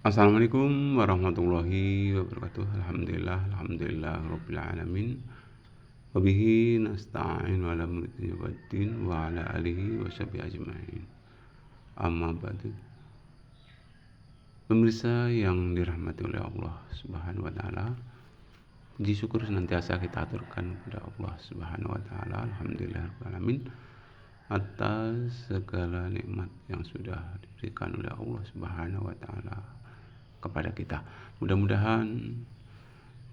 Assalamualaikum warahmatullahi wabarakatuh. Alhamdulillah alamin. Wa bihi nasta'in ala mulki waddin wa ala alihi wa sahbihi ajma'in. Amma ba'du. Pemirsa yang dirahmati oleh Allah Subhanahu wa taala, puji syukur senantiasa kita aturkan kepada Allah Subhanahu wa taala. Alhamdulillahirabbil alamin atas segala nikmat yang sudah diberikan oleh Allah Subhanahu wa taala kepada kita. Mudah-mudahan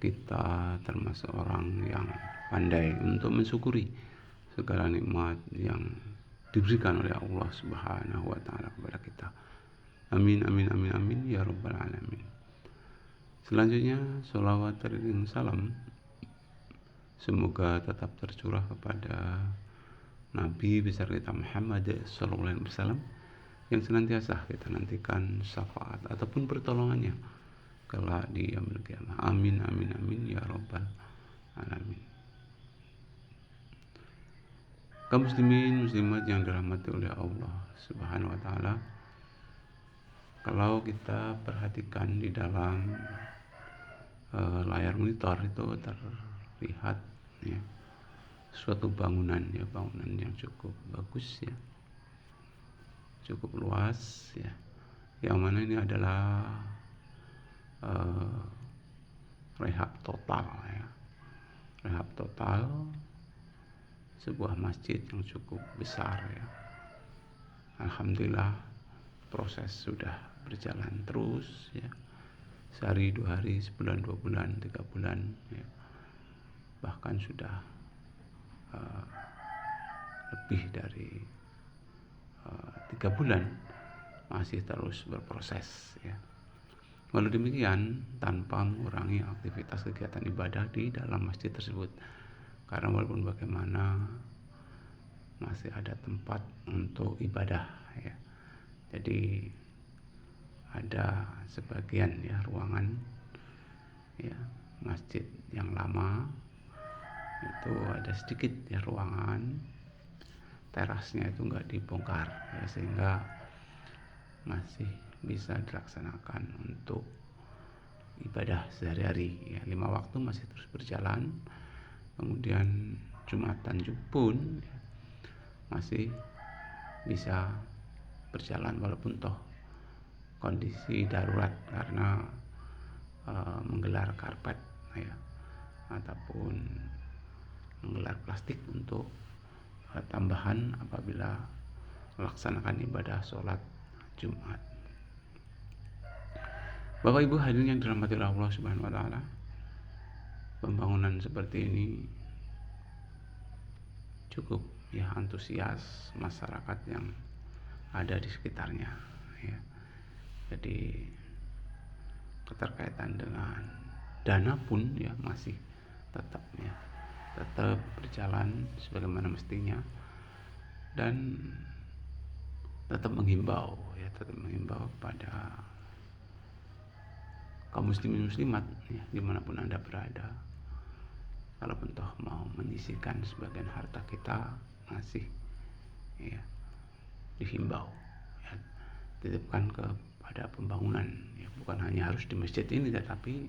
kita termasuk orang yang pandai untuk mensyukuri segala nikmat yang diberikan oleh Allah Subhanahu wa taala kepada kita. Amin amin amin amin ya rabbal alamin. Selanjutnya sholawat dan salam semoga tetap tercurah kepada Nabi besar kita Muhammad sallallahu alaihi wasallam yang senantiasa kita nantikan syafaat ataupun pertolongannya kelak di yaumil qiyamah. Amin amin amin ya rabbal alamin. Kaum muslimin muslimat yang dirahmati oleh Allah Subhanahu wa taala, kalau kita perhatikan di dalam layar monitor itu terlihat ya, suatu bangunan yang cukup bagus ya, cukup luas ya, yang mana ini adalah rehab total ya, rehab total sebuah masjid yang cukup besar ya. Alhamdulillah proses sudah berjalan terus ya, sehari, 2 hari, sebulan, 2 bulan, 3 bulan ya. Bahkan sudah lebih dari 3 bulan masih terus berproses ya. Walau demikian tanpa mengurangi aktivitas kegiatan ibadah di dalam masjid tersebut, karena walaupun bagaimana masih ada tempat untuk ibadah ya. Jadi ada sebagian ya ruangan ya masjid yang lama itu ada sedikit ya ruangan terasnya itu enggak dibongkar ya, sehingga masih bisa dilaksanakan untuk ibadah sehari-hari ya, 5 waktu masih terus berjalan. Kemudian Jumatan pun ya, masih bisa berjalan walaupun toh kondisi darurat karena menggelar karpet ya, ataupun menggelar plastik untuk tambahan apabila melaksanakan ibadah sholat Jumat. Bapak Ibu hadirin yang dirahmati Allah Subhanahu wa taala, pembangunan seperti ini cukup ya antusias masyarakat yang ada di sekitarnya ya. Jadi keterkaitan dengan dana pun ya masih tetap berjalan sebagaimana mestinya, dan tetap menghimbau kepada kaum muslimin muslimat ya, dimanapun Anda berada, kalaupun toh mau menyisihkan sebagian harta kita masih ya dihimbau ya, titipkan kepada pembangunan ya, bukan hanya harus di masjid ini, tetapi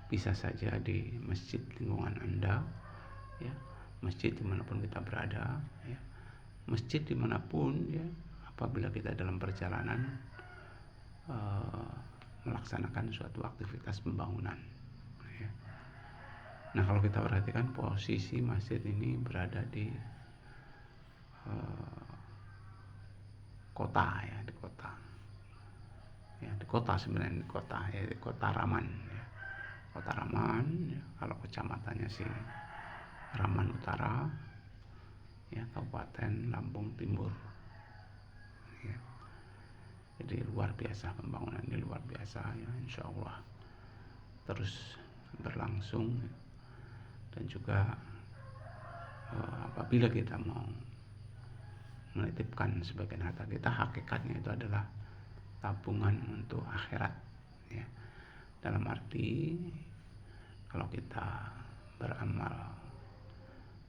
bisa saja di masjid lingkungan Anda ya, masjid dimanapun kita berada ya, masjid dimanapun ya, apabila kita dalam perjalanan melaksanakan suatu aktivitas pembangunan ya. Nah, kalau kita perhatikan posisi masjid ini berada di kota ya, di kota sebenarnya, di kota Raman ya. Kota Raman ya, kalau kecamatannya sih Raman Utara ya, Kabupaten Lampung Timur ya. Jadi luar biasa, pembangunan ini luar biasa ya, insya Allah terus berlangsung ya. Dan juga apabila kita mau menitipkan sebagian harta kita, hakikatnya itu adalah tabungan untuk akhirat ya. Dalam arti kalau kita beramal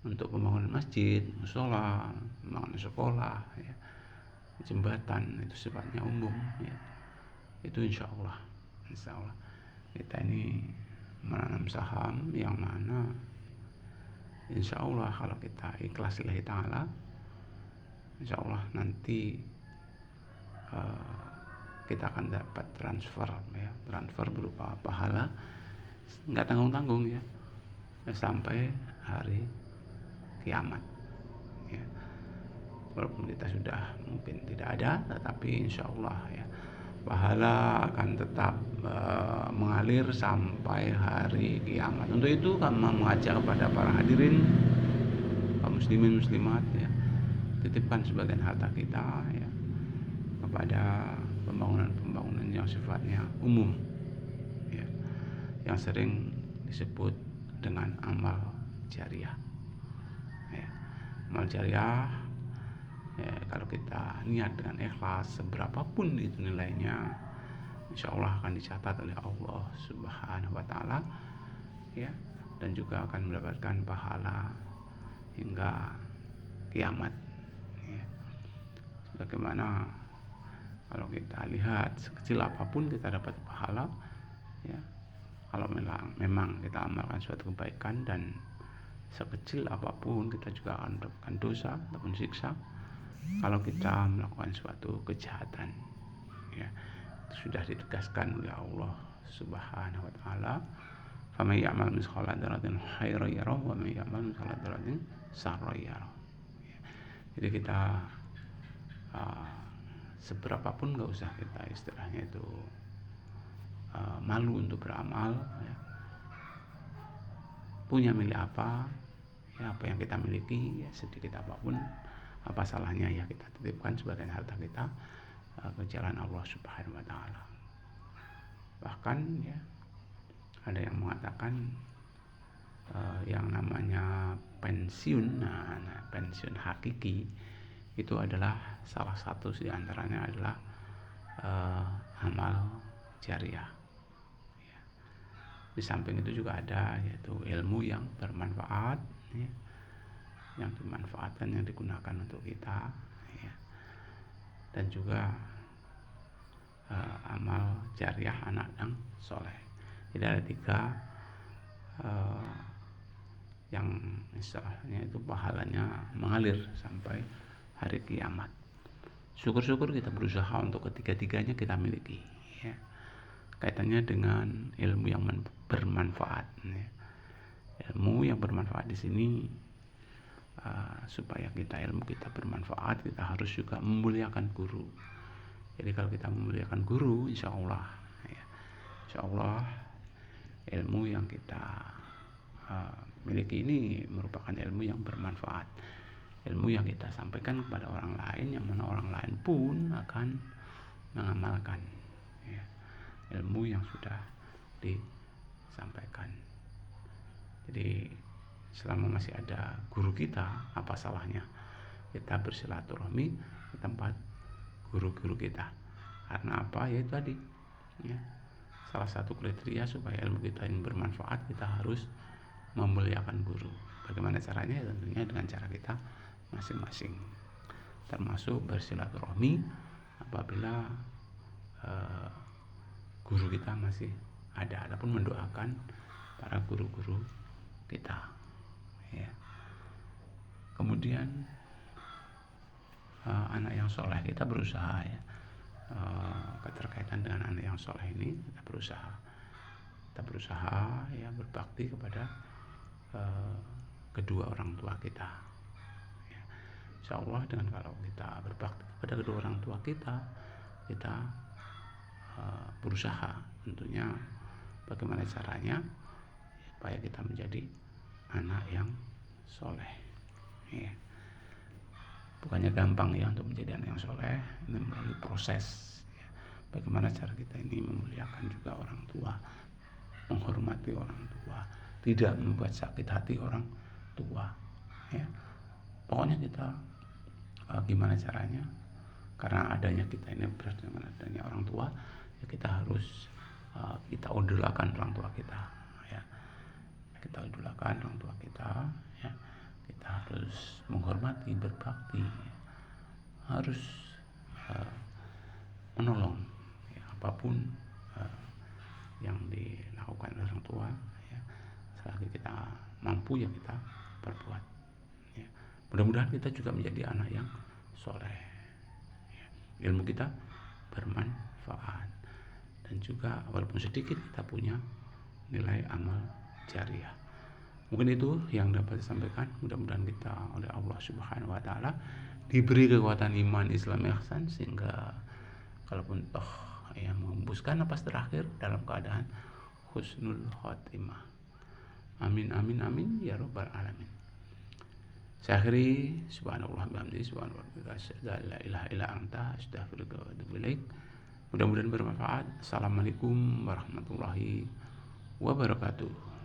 untuk pembangunan masjid, mushola, pembangunan sekolah ya, jembatan, itu sifatnya umum ya. Itu insya Allah kita ini menanam saham yang mana insya Allah kalau kita ikhlas lillahi ta'ala, insya Allah nanti kita akan dapat transfer berupa pahala nggak tanggung-tanggung ya sampai hari kiamat ya. Walaupun kita sudah mungkin tidak ada, tetapi insya Allah ya pahala akan tetap mengalir sampai hari kiamat. Untuk itu kami mengajak kepada para hadirin, kaum muslimin muslimat ya, titipkan sebagian harta kita ya kepada pembangunan yang sifatnya umum ya, yang sering disebut dengan amal jariah ya. Amal jariah ya, kalau kita niat dengan ikhlas seberapapun itu nilainya, insya Allah akan dicatat oleh Allah Subhanahu wa Ta'ala ya, dan juga akan mendapatkan pahala hingga kiamat ya. Bagaimana kalau kita lihat sekecil apapun kita dapat pahala ya, kalau memang kita amalkan suatu kebaikan, dan sekecil apapun kita juga akan mendapatkan dosa ataupun siksa kalau kita melakukan suatu kejahatan ya. Itu sudah ditegaskan oleh Allah Subhanahu wa Ta'ala, faman ya'mal mithqala dzarratin khairan yarah wa man ya'mal mithqala dzarratin syarran yarah ya. Jadi kita seberapapun nggak usah kita istilahnya itu malu untuk beramal ya. Punya milik apa ya, apa yang kita miliki ya, sedikit apapun, apa salahnya ya kita titipkan sebagian harta kita ke jalan Allah Subhanahu wa Ta'ala. Bahkan ya ada yang mengatakan yang namanya pensiun, pensiun hakiki itu adalah salah satu di antaranya adalah amal jariah ya. Di samping itu juga ada yaitu ilmu yang bermanfaat ya, yang dimanfaatkan, yang digunakan untuk kita ya. Dan juga amal jariah anak yang soleh. Jadi ada 3 yang istilahnya itu pahalanya mengalir sampai hari kiamat. Syukur-syukur kita berusaha untuk ketiga-tiganya kita miliki ya. Kaitannya dengan ilmu yang bermanfaat ya. Ilmu yang bermanfaat di sini supaya ilmu kita bermanfaat, kita harus juga memuliakan guru. Jadi kalau kita memuliakan guru, insya Allah ya, insya Allah ilmu yang kita miliki ini merupakan ilmu yang bermanfaat, ilmu yang kita sampaikan kepada orang lain, yang mana orang lain pun akan mengamalkan ya, ilmu yang sudah disampaikan. Jadi selama masih ada guru kita, apa salahnya kita bersilaturahmi ke tempat guru-guru kita? Karena apa? Ya itu tadi ya, salah satu kriteria supaya ilmu kita ini bermanfaat, kita harus memuliakan guru. Bagaimana caranya? Tentunya dengan cara kita masing-masing, termasuk bersilaturahmi apabila guru kita masih ada, ataupun mendoakan para guru-guru kita ya. Kemudian anak yang soleh, kita berusaha ya, keterkaitan dengan anak yang soleh ini kita berusaha ya, berbakti kepada kedua orang tua kita ya. Insya Allah dengan kalau kita berbakti kepada kedua orang tua kita, kita berusaha tentunya bagaimana caranya supaya kita menjadi anak yang soleh ya. Bukannya gampang ya untuk menjadi anak yang soleh, ini melalui proses ya. Bagaimana cara kita ini memuliakan juga orang tua, menghormati orang tua, tidak membuat sakit hati orang tua ya. Pokoknya kita gimana caranya, karena adanya kita ini dengan adanya orang tua ya, kita harus kita idolakan orang tua kita ya. Kita idolakan orang tua kita ya. Kita harus menghormati, berbakti ya. Harus menolong ya, apapun yang dilakukan oleh orang tua, ya, selagi kita mampu ya kita perbuat. Ya. Mudah-mudahan kita juga menjadi anak yang soleh. Ya. Ilmu kita bermanfaat dan juga walaupun sedikit kita punya nilai amal jariah. Mungkin itu yang dapat disampaikan. Mudah-mudahan kita oleh Allah Subhanahu wa taala diberi kekuatan iman, Islam, ihsan, sehingga kalaupun toh yang menghembuskan napas terakhir dalam keadaan husnul khotimah. Amin amin amin ya rabbal alamin. Saya akhiri, subhanallah bihamdihi, subhanallah la ilaha illa anta, astaghfiruka wa atubu ilaik. Mudah-mudahan bermanfaat. Assalamualaikum warahmatullahi wabarakatuh.